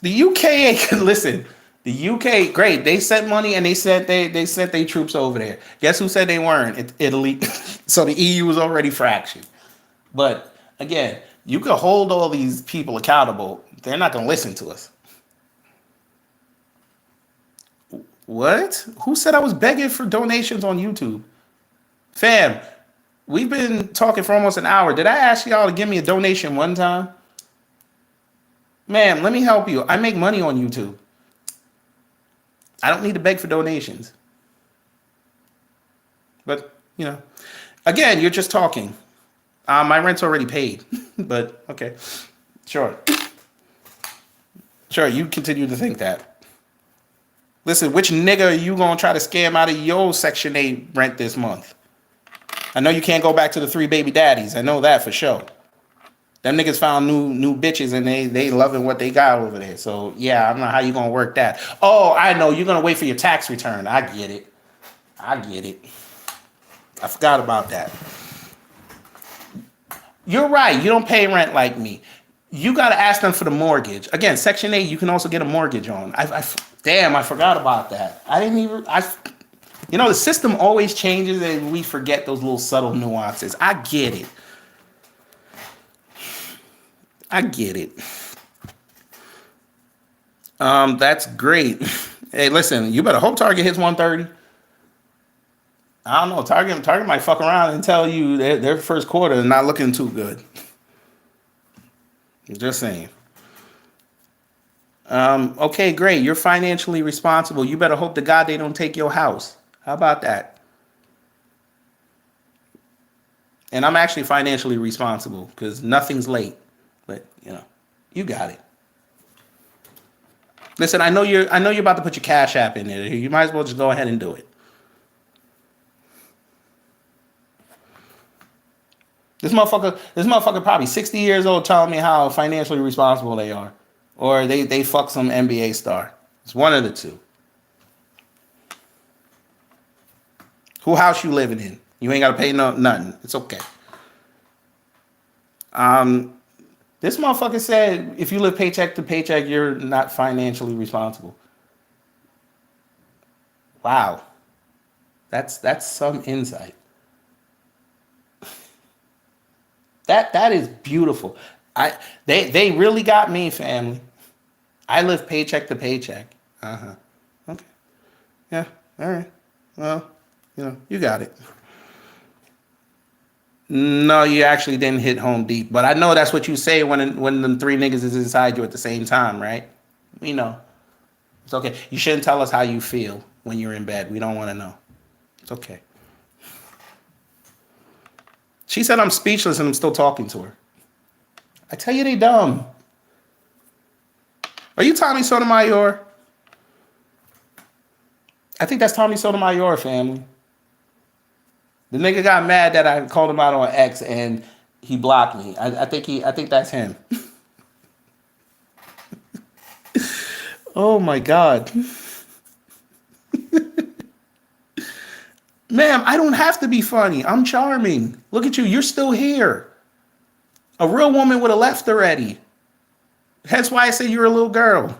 The UK, listen, the UK, great. They sent money and they sent their troops over there. Guess who said they weren't? Italy. So the EU was already fractured. But again, you could hold all these people accountable. They're not going to listen to us. What? Who said I was begging for donations on YouTube? Fam, we've been talking for almost an hour. Did I ask y'all to give me a donation one time? Ma'am, let me help you. I make money on YouTube. I don't need to beg for donations. But, you know, again, you're just talking. My rent's already paid, but okay. Sure, you continue to think that. Listen, which nigga are you going to try to scam out of your Section 8 rent this month? I know you can't go back to the 3 baby daddies. I know that for sure. Them niggas found new bitches and they loving what they got over there. So, yeah, I don't know how you going to work that. Oh, I know. You're going to wait for your tax return. I get it. I forgot about that. You're right. You don't pay rent like me. You got to ask them for the mortgage. Again, Section 8, you can also get a mortgage on. Damn, I forgot about that. You know, the system always changes and we forget those little subtle nuances. I get it. That's great. Hey, listen, you better hope Target hits 130. I don't know. Target might fuck around and tell you their first quarter is not looking too good. Just saying. Okay, great. You're financially responsible. You better hope to God they don't take your house. How about that? And I'm actually financially responsible because nothing's late. But you got it. Listen, I know you're about to put your Cash App in there. You might as well just go ahead and do it. This motherfucker probably 60 years old telling me how financially responsible they are. Or they fuck some NBA star. It's one of the two. Who house you living in? You ain't gotta pay nothing. It's okay. This motherfucker said if you live paycheck to paycheck, you're not financially responsible. Wow. That's some insight. That is beautiful. They really got me, family. I live paycheck to paycheck. Uh-huh. Okay. Yeah. All right. Well, you got it. No, you actually didn't hit home deep. But I know that's what you say when them three niggas is inside you at the same time, right? We know. It's okay. You shouldn't tell us how you feel when you're in bed. We don't want to know. It's okay. She said I'm speechless and I'm still talking to her. I tell you they dumb. Are you Tommy Sotomayor? I think that's Tommy Sotomayor, family. The nigga got mad that I called him out on X and he blocked me. I think that's him. Oh my God. Ma'am, I don't have to be funny. I'm charming. Look at you. You're still here. A real woman would have left already. That's why I say you're a little girl.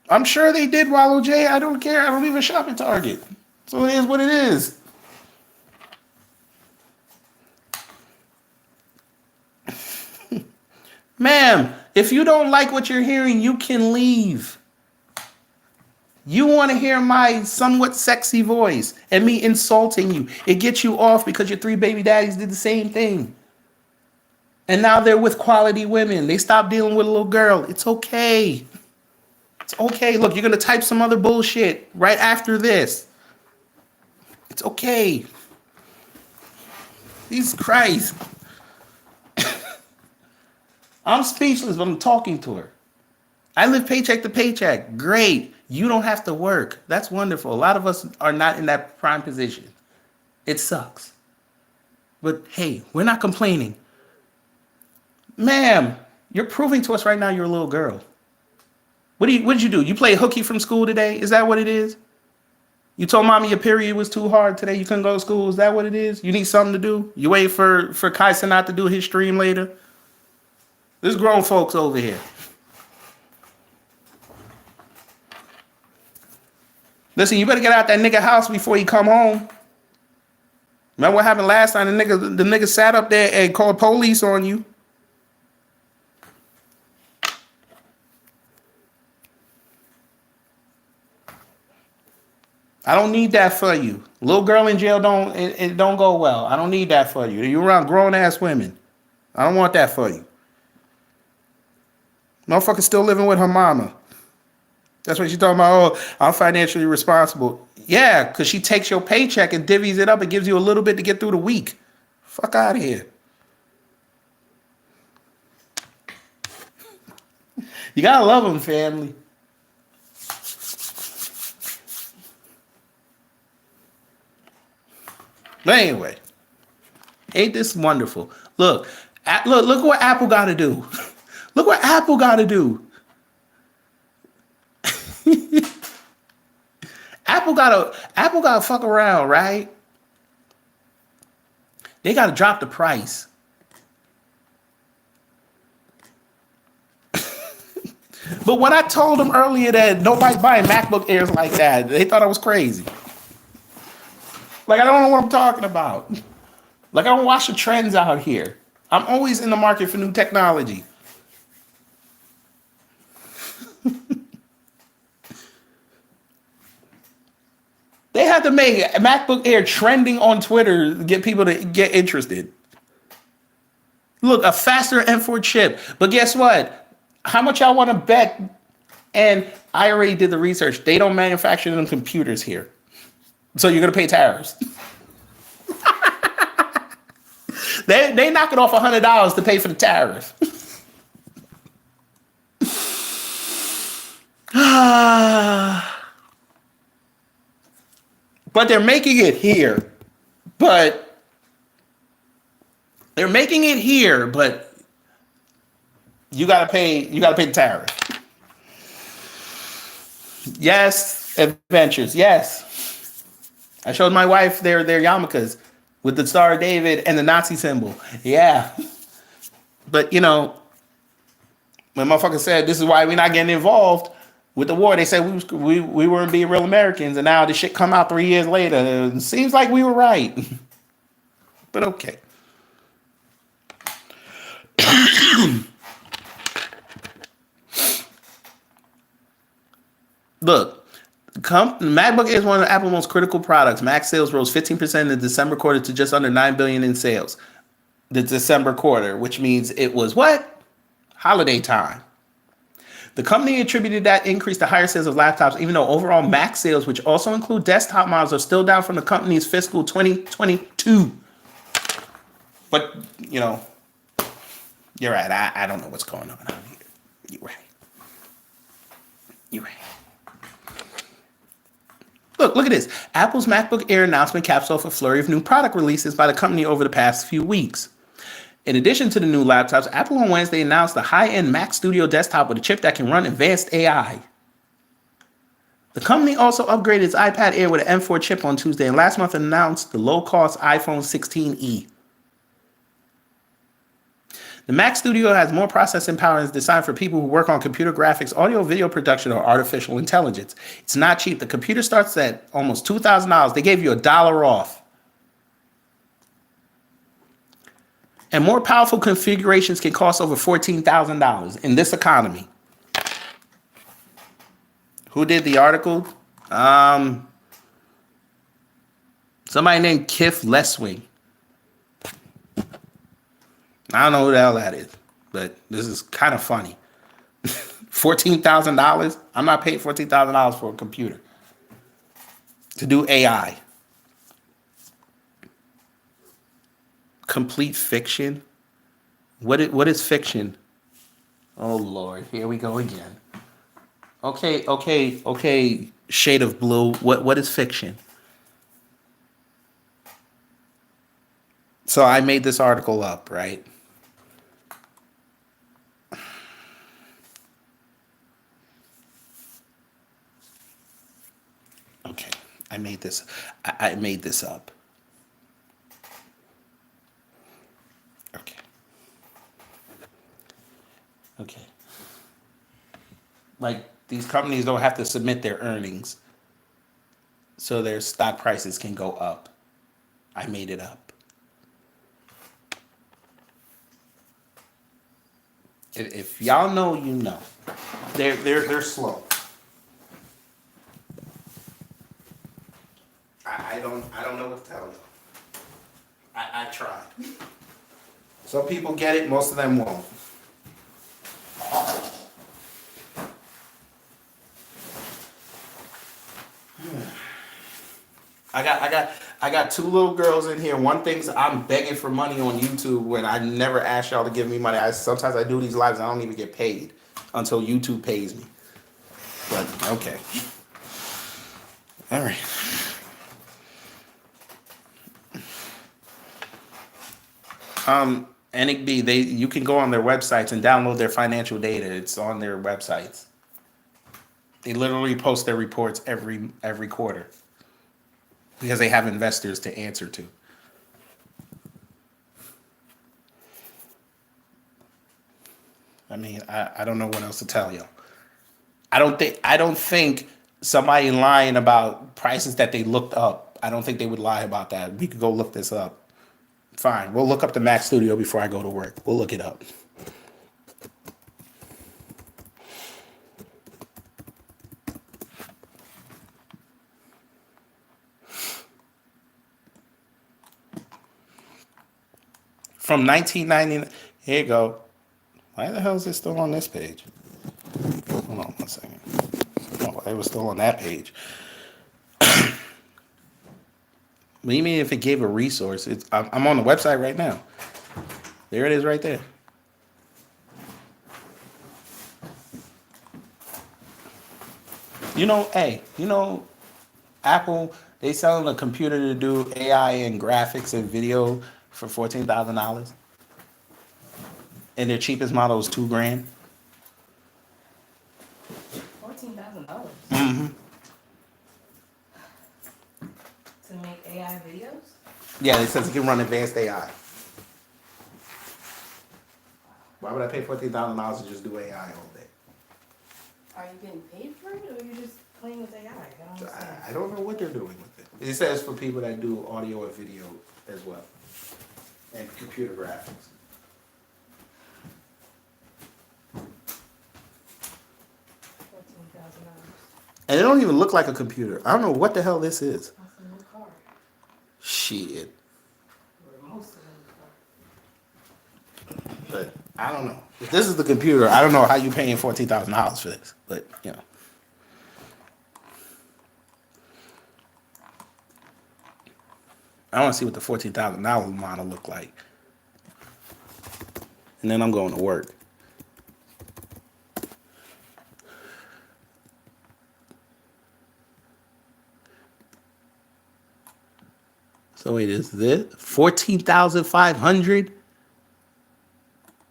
I'm sure they did, Wallow J. I don't care. I don't even shop at Target. So it is what it is. Ma'am, if you don't like what you're hearing, you can leave. You want to hear my somewhat sexy voice and me insulting you. It gets you off because your three baby daddies did the same thing. And now they're with quality women. They stopped dealing with a little girl. It's okay. It's okay. Look, you're going to type some other bullshit right after this. It's okay. Jesus Christ. I'm speechless, but I'm talking to her. I live paycheck to paycheck. Great. You don't have to work. That's wonderful. A lot of us are not in that prime position. It sucks. But hey, we're not complaining. Ma'am, you're proving to us right now you're a little girl. What did you do? You play hooky from school today? Is that what it is? You told mommy your period was too hard today. You couldn't go to school. Is that what it is? You need something to do? You wait for Kai Cenat to do his stream later? There's grown folks over here. Listen, you better get out that nigga house before he come home. Remember what happened last time? The nigga sat up there and called police on you. I don't need that for you. Little girl in jail it don't go well. I don't need that for you. You're around grown ass women. I don't want that for you. Motherfucker still living with her mama. That's what she's talking about. Oh, I'm financially responsible. Yeah, because she takes your paycheck and divvies it up and gives you a little bit to get through the week. Fuck out of here. You gotta love them, family. But anyway, ain't this wonderful? Look what Apple got to do. Look what Apple got to do. Apple gotta fuck around, right? They gotta drop the price. But when I told them earlier that nobody's buying MacBook Airs like that, they thought I was crazy. Like, I don't know what I'm talking about. Like, I don't watch the trends out here. I'm always in the market for new technology. They had to make MacBook Air trending on Twitter to get people to get interested. Look, a faster M4 chip. But guess what? How much y'all want to bet? And I already did the research. They don't manufacture them computers here. So you're going to pay tariffs. They knock it off $100 to pay for the tariff. But they're making it here. But you gotta pay the tariff. Yes, adventures. Yes. I showed my wife their yarmulkes with the Star of David and the Nazi symbol. Yeah. But when motherfuckers said this is why we're not getting involved with the war, they said we weren't being real Americans, and now the shit come out 3 years later. It seems like we were right. But okay. Look, MacBook Air is one of Apple's most critical products. Mac sales rose 15% in the December quarter to just under $9 billion in sales. The December quarter, which means it was what? Holiday time. The company attributed that increase to higher sales of laptops, even though overall Mac sales, which also include desktop models, are still down from the company's fiscal 2022. But, you're right. I don't know what's going on out here. You're right. Look at this. Apple's MacBook Air announcement caps off a flurry of new product releases by the company over the past few weeks. In addition to the new laptops, Apple on Wednesday announced the high-end Mac Studio desktop with a chip that can run advanced AI. The company also upgraded its iPad Air with an M4 chip on Tuesday, and last month announced the low-cost iPhone 16e. The Mac Studio has more processing power and is designed for people who work on computer graphics, audio, video production, or artificial intelligence. It's not cheap. The computer starts at almost $2,000. They gave you $1 off. And more powerful configurations can cost over $14,000 in this economy. Who did the article? Somebody named Kif Leswing. I don't know who the hell that is, but this is kind of funny. $14,000? I'm not paying $14,000 for a computer to do AI. Complete fiction? What is fiction? Oh, Lord, here we go again. Okay, shade of blue. What is fiction? So I made this article up, right? Okay, I made this up. Okay. Like, these companies don't have to submit their earnings, so their stock prices can go up. I made it up. If y'all know, you know. They're slow. I don't know what to tell you. I tried. Some people get it, most of them won't. I got two little girls in here. One thing's I'm begging for money on YouTube when I never ask y'all to give me money. Sometimes I do these lives and I don't even get paid until YouTube pays me. But okay. All right. NICB, you can go on their websites and download their financial data. It's on their websites. They literally post their reports every quarter because they have investors to answer to. I mean, I don't know what else to tell you. I don't think somebody lying about prices that they looked up. I don't think they would lie about that. We could go look this up. Fine, we'll look up the Mac Studio before I go to work. We'll look it up. From 1999, Here you go. Why the hell is it still on this page? Hold on 1 second. Oh, it was still on that page. But even if it gave a resource, I'm on the website right now. There it is right there. Apple, they selling a computer to do AI and graphics and video for $14,000. And their cheapest model is $2,000. $14,000 Mm-hmm. to make AI videos? Yeah, it says it can run advanced AI. Why would I pay $14,000 to just do AI all day? Are you getting paid for it, or are you just playing with AI? I don't understand. I don't know what they're doing with it. It says for people that do audio and video as well, and computer graphics. $14,000. And it don't even look like a computer. I don't know what the hell this is. That's a new car. Shit. Or most of a new car. But I don't know. If this is the computer, I don't know how you paying $14,000 for this. But I want to see what the $14,000 model look like. And then I'm going to work. So wait, is this 14,500?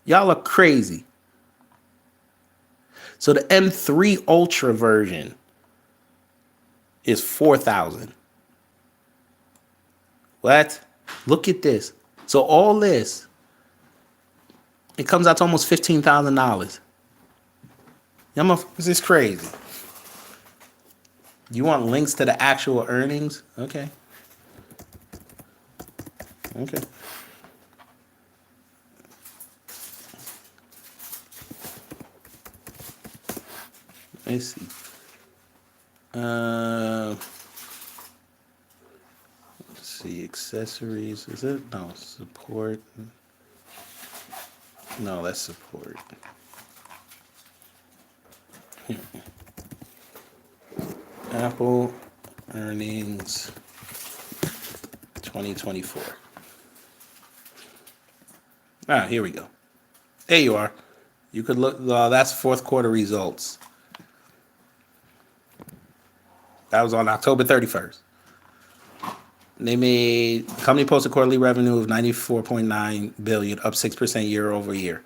Y'all are crazy. So the M3 Ultra version is 4,000. What? Look at this. So all this, it comes out to almost $15,000. Y'all motherfuckers, this is crazy. You want links to the actual earnings? Okay. Let's see. Let's see. Accessories. Is it? No. Support. No, that's support. Apple earnings 2024. Here we go. There you are. You could look. That's fourth quarter results. That was on October 31st. The company posted quarterly revenue of $94.9 billion, up 6% year over year.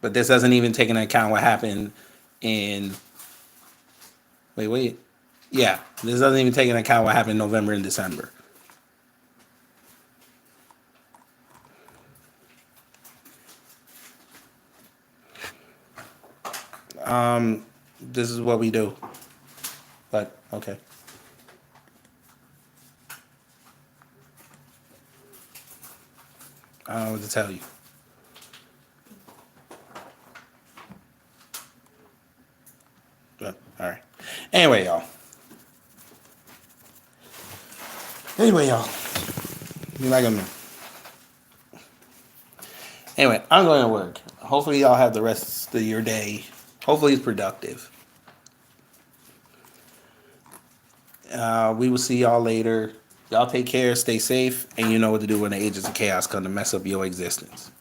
But this doesn't even take into account what happened in. Wait. Yeah, this doesn't even take into account what happened in November and December. This is what we do. But okay. I don't know what to tell you. But, all right. Anyway, y'all. You like them? Anyway, I'm going to work. Hopefully, y'all have the rest of your day. Hopefully, it's productive. We will see y'all later. Y'all take care, stay safe, and you know what to do when the agents of chaos come to mess up your existence.